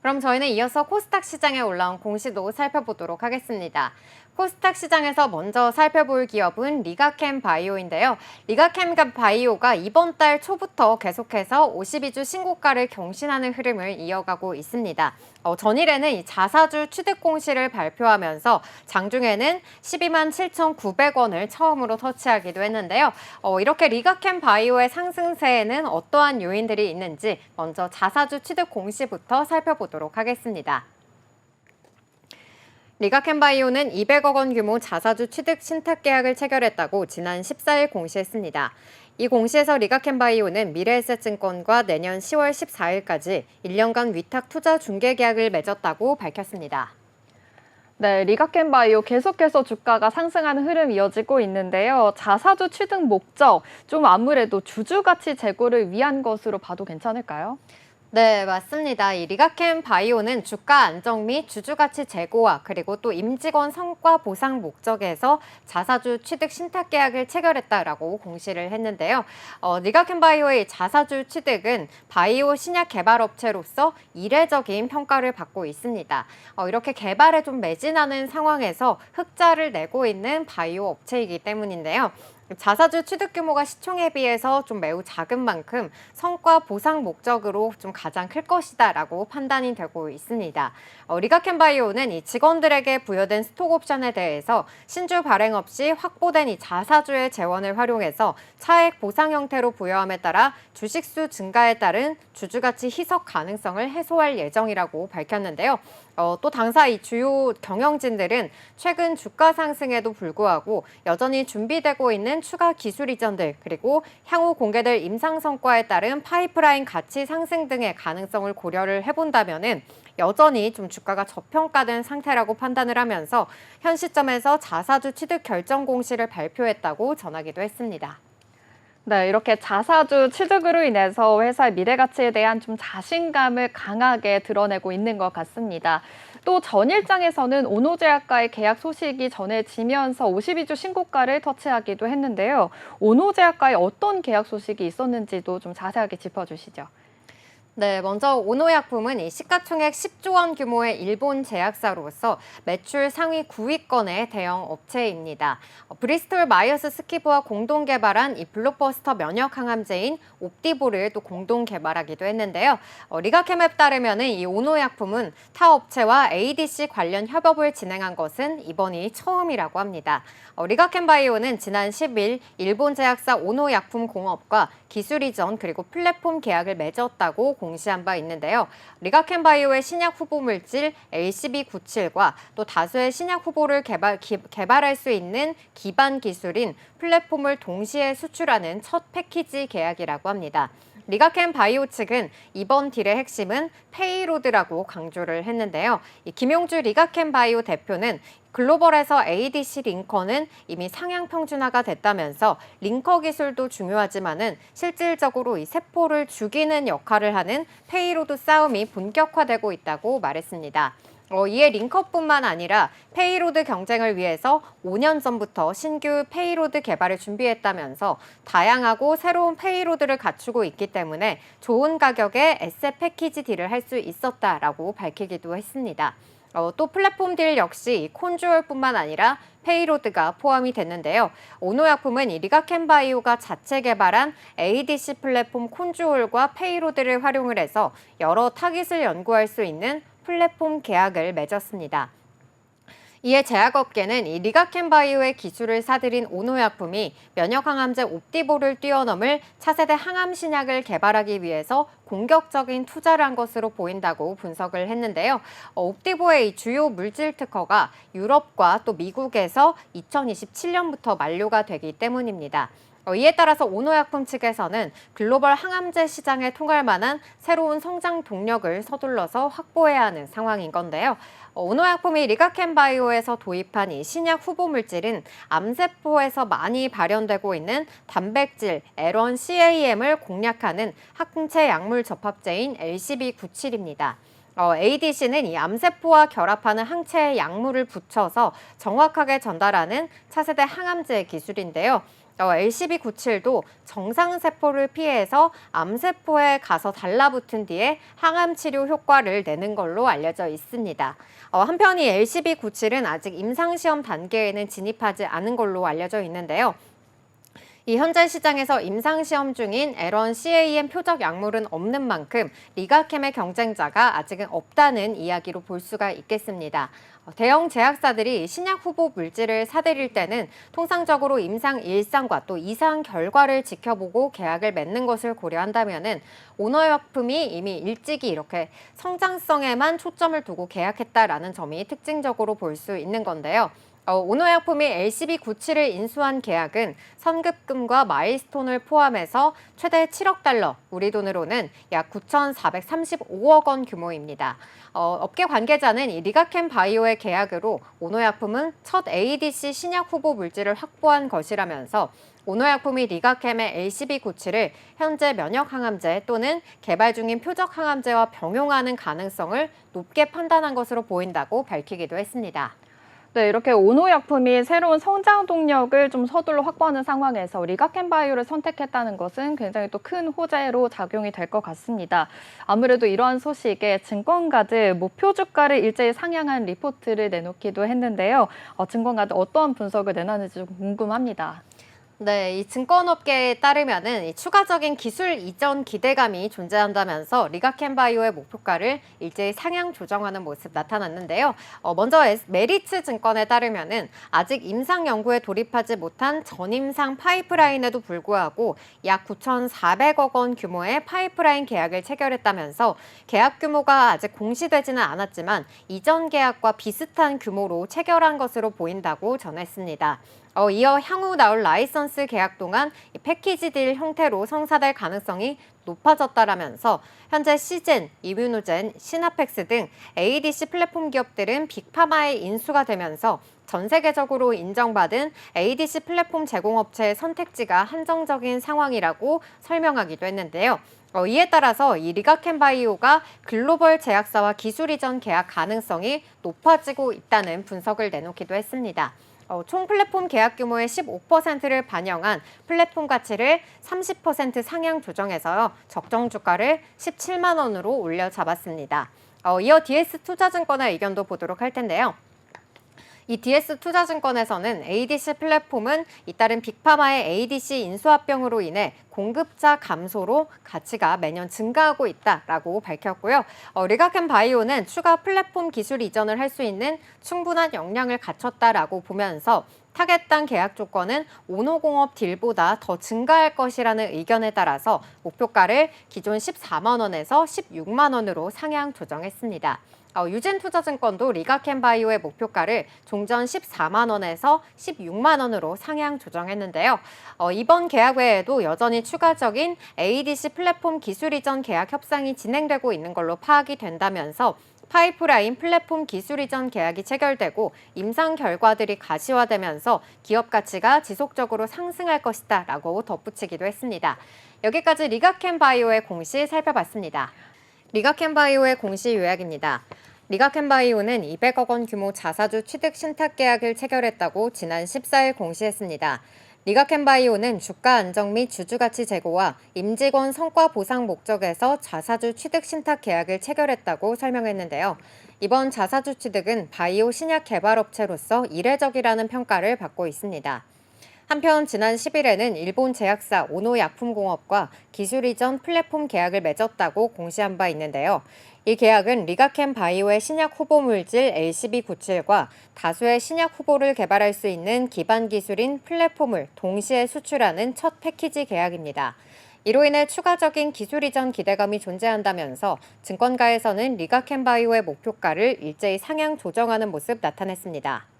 그럼 저희는 이어서 코스닥 시장에 올라온 공시도 살펴보도록 하겠습니다. 코스닥 시장에서 먼저 살펴볼 기업은 리가캠 바이오인데요. 리가캠 바이오가 이번 달 초부터 계속해서 52주 신고가를 경신하는 흐름을 이어가고 있습니다. 전일에는 이 자사주 취득 공시를 발표하면서 장중에는 12만 7,900원을 처음으로 터치하기도 했는데요. 이렇게 리가캠 바이오의 상승세에는 어떠한 요인들이 있는지 먼저 자사주 취득 공시부터 살펴보도록 하겠습니다. 리가캠바이오는 200억 원 규모 자사주 취득 신탁 계약을 체결했다고 지난 14일 공시했습니다. 이 공시에서 리가캠바이오는 미래에셋증권과 내년 10월 14일까지 1년간 위탁 투자 중개 계약을 맺었다고 밝혔습니다. 네, 리가캠바이오 계속해서 주가가 상승하는 흐름 이어지고 있는데요. 자사주 취득 목적, 좀 아무래도 주주가치 제고를 위한 것으로 봐도 괜찮을까요? 네, 맞습니다. 이 리가캠 바이오는 주가 안정 및 주주가치 제고와 그리고 또 임직원 성과 보상 목적에서 자사주 취득 신탁 계약을 체결했다라고 공시를 했는데요. 리가캠 바이오의 자사주 취득은 바이오 신약 개발 업체로서 이례적인 평가를 받고 있습니다. 이렇게 개발에 좀 매진하는 상황에서 흑자를 내고 있는 바이오 업체이기 때문인데요. 자사주 취득 규모가 시총에 비해서 좀 매우 작은 만큼 성과 보상 목적으로 좀 가장 클 것이다라고 판단이 되고 있습니다. 리가캠바이오는 이 직원들에게 부여된 스톡옵션에 대해서 신주 발행 없이 확보된 이 자사주의 재원을 활용해서 차액 보상 형태로 부여함에 따라 주식수 증가에 따른 주주가치 희석 가능성을 해소할 예정이라고 밝혔는데요. 또 당사 이 주요 경영진들은 최근 주가 상승에도 불구하고 여전히 준비되고 있는 추가 기술 이전들 그리고 향후 공개될 임상 성과에 따른 파이프라인 가치 상승 등의 가능성을 고려를 해본다면은 여전히 좀 주가가 저평가된 상태라고 판단을 하면서 현 시점에서 자사주 취득 결정 공시를 발표했다고 전하기도 했습니다. 네, 이렇게 자사주 취득으로 인해서 회사의 미래 가치에 대한 좀 자신감을 강하게 드러내고 있는 것 같습니다. 또 전일장에서는 오노제약과의 계약 소식이 전해지면서 52주 신고가를 터치하기도 했는데요. 오노제약과의 어떤 계약 소식이 있었는지도 좀 자세하게 짚어주시죠. 네, 먼저 오노약품은 이 시가총액 10조 원 규모의 일본 제약사로서 매출 상위 9위권의 대형 업체입니다. 브리스톨 마이어스 스키브와 공동 개발한 이 블록버스터 면역 항암제인 옵디보를 또 공동 개발하기도 했는데요. 리가캠에 따르면은 이 오노약품은 타 업체와 ADC 관련 협업을 진행한 것은 이번이 처음이라고 합니다. 리가캠바이오는 지난 10일 일본 제약사 오노약품공업과 기술 이전 그리고 플랫폼 계약을 맺었다고 공시한 바 있는데요. 리가캠바이오의 신약 후보 물질 LCB97과 또 다수의 신약 후보를 개발할 수 있는 기반 기술인 플랫폼을 동시에 수출하는 첫 패키지 계약이라고 합니다. 리가캠 바이오 측은 이번 딜의 핵심은 페이로드라고 강조를 했는데요. 김용주 리가캠 바이오 대표는 글로벌에서 ADC 링커는 이미 상향 평준화가 됐다면서 링커 기술도 중요하지만은 실질적으로 이 세포를 죽이는 역할을 하는 페이로드 싸움이 본격화되고 있다고 말했습니다. 이에 링커뿐만 아니라 페이로드 경쟁을 위해서 5년 전부터 신규 페이로드 개발을 준비했다면서 다양하고 새로운 페이로드를 갖추고 있기 때문에 좋은 가격에 에셋 패키지 딜을 할 수 있었다라고 밝히기도 했습니다. 또 플랫폼 딜 역시 콘주얼뿐만 아니라 페이로드가 포함이 됐는데요. 오노약품은 이 리가캠바이오가 자체 개발한 ADC 플랫폼 콘주얼과 페이로드를 활용을 해서 여러 타깃을 연구할 수 있는 플랫폼 계약을 맺었습니다. 이에 제약업계는 이 리가캠바이오의 기술을 사들인 오노약품이 면역항암제 옵디보를 뛰어넘을 차세대 항암 신약을 개발하기 위해서 공격적인 투자를 한 것으로 보인다고 분석을 했는데요. 옵디보의 이 주요 물질 특허가 유럽과 또 미국에서 2027년부터 만료가 되기 때문입니다. 이에 따라서 오노약품 측에서는 글로벌 항암제 시장에 통할 만한 새로운 성장 동력을 서둘러서 확보해야 하는 상황인 건데요. 오노약품이 리가캠바이오에서 도입한 이 신약 후보 물질은 암세포에서 많이 발현되고 있는 단백질 L1CAM을 공략하는 항체 약물 접합제인 LCB97입니다. ADC는 이 암세포와 결합하는 항체에 약물을 붙여서 정확하게 전달하는 차세대 항암제 기술인데요. LCB97도 정상세포를 피해서 암세포에 가서 달라붙은 뒤에 항암 치료 효과를 내는 걸로 알려져 있습니다. 한편 이 LCB97은 아직 임상시험 단계에는 진입하지 않은 걸로 알려져 있는데요. 이 현재 시장에서 임상시험 중인 에런 CAM 표적 약물은 없는 만큼 리가캠의 경쟁자가 아직은 없다는 이야기로 볼 수가 있겠습니다. 대형 제약사들이 신약 후보 물질을 사들일 때는 통상적으로 임상 1상과 또 2상 결과를 지켜보고 계약을 맺는 것을 고려한다면은 오너약품이 이미 일찍이 이렇게 성장성에만 초점을 두고 계약했다라는 점이 특징적으로 볼 수 있는 건데요. 오너약품이 LCB97을 인수한 계약은 선급금과 마일스톤을 포함해서 최대 7억 달러, 우리 돈으로는 약 9,435억 원 규모입니다. 업계 관계자는 이 리가캠 바이오의 계약으로 오너약품은 첫 ADC 신약 후보 물질을 확보한 것이라면서 오너약품이 리가캠의 LCB97을 현재 면역항암제 또는 개발 중인 표적항암제와 병용하는 가능성을 높게 판단한 것으로 보인다고 밝히기도 했습니다. 네, 이렇게 오노약품이 새로운 성장 동력을 좀 서둘러 확보하는 상황에서 리가캠 바이오를 선택했다는 것은 굉장히 또 큰 호재로 작용이 될 것 같습니다. 아무래도 이러한 소식에 증권가들 목표 주가를 일제히 상향한 리포트를 내놓기도 했는데요. 증권가들 어떠한 분석을 내놨는지 좀 궁금합니다. 네, 이 증권업계에 따르면은 이 추가적인 기술 이전 기대감이 존재한다면서 리가캠 바이오의 목표가를 일제히 상향 조정하는 모습 나타났는데요. 먼저 메리츠 증권에 따르면은 아직 임상 연구에 돌입하지 못한 전임상 파이프라인에도 불구하고 약 9,400억 원 규모의 파이프라인 계약을 체결했다면서 계약 규모가 아직 공시되지는 않았지만 이전 계약과 비슷한 규모로 체결한 것으로 보인다고 전했습니다. 이어 향후 나올 라이선스 계약 동안 패키지 딜 형태로 성사될 가능성이 높아졌다라면서 현재 시젠, 이뮤노젠, 시나펙스 등 ADC 플랫폼 기업들은 빅파마에 인수가 되면서 전 세계적으로 인정받은 ADC 플랫폼 제공업체의 선택지가 한정적인 상황이라고 설명하기도 했는데요. 이에 따라서 이 리가캠 바이오가 글로벌 제약사와 기술 이전 계약 가능성이 높아지고 있다는 분석을 내놓기도 했습니다. 총 플랫폼 계약 규모의 15%를 반영한 플랫폼 가치를 30% 상향 조정해서요. 적정 주가를 17만 원으로 올려 잡았습니다. 이어 DS투자증권의 의견도 보도록 할 텐데요. 이 DS투자증권에서는 ADC 플랫폼은 잇따른 빅파마의 ADC 인수합병으로 인해 공급자 감소로 가치가 매년 증가하고 있다라고 밝혔고요. 리가캠 바이오는 추가 플랫폼 기술 이전을 할 수 있는 충분한 역량을 갖췄다라고 보면서 타겟당 계약 조건은 오노공업 딜보다 더 증가할 것이라는 의견에 따라서 목표가를 기존 14만 원에서 16만 원으로 상향 조정했습니다. 유진투자증권도 리가캠 바이오의 목표가를 종전 14만 원에서 16만 원으로 상향 조정했는데요. 이번 계약 외에도 여전히 추가적인 ADC 플랫폼 기술 이전 계약 협상이 진행되고 있는 걸로 파악이 된다면서 파이프라인 플랫폼 기술 이전 계약이 체결되고 임상 결과들이 가시화되면서 기업 가치가 지속적으로 상승할 것이다 라고 덧붙이기도 했습니다. 여기까지 리가캠 바이오의 공시 살펴봤습니다. 리가캠 바이오의 공시 요약입니다. 리가캠 바이오는 200억 원 규모 자사주 취득 신탁 계약을 체결했다고 지난 14일 공시했습니다. 리가캠 바이오는 주가 안정 및 주주가치 제고와 임직원 성과 보상 목적에서 자사주 취득 신탁 계약을 체결했다고 설명했는데요. 이번 자사주 취득은 바이오 신약 개발업체로서 이례적이라는 평가를 받고 있습니다. 한편 지난 10일에는 일본 제약사 오노약품공업과 기술 이전 플랫폼 계약을 맺었다고 공시한 바 있는데요. 이 계약은 리가캠 바이오의 신약 후보 물질 LCB97과 다수의 신약 후보를 개발할 수 있는 기반 기술인 플랫폼을 동시에 수출하는 첫 패키지 계약입니다. 이로 인해 추가적인 기술 이전 기대감이 존재한다면서 증권가에서는 리가캠 바이오의 목표가를 일제히 상향 조정하는 모습 나타냈습니다.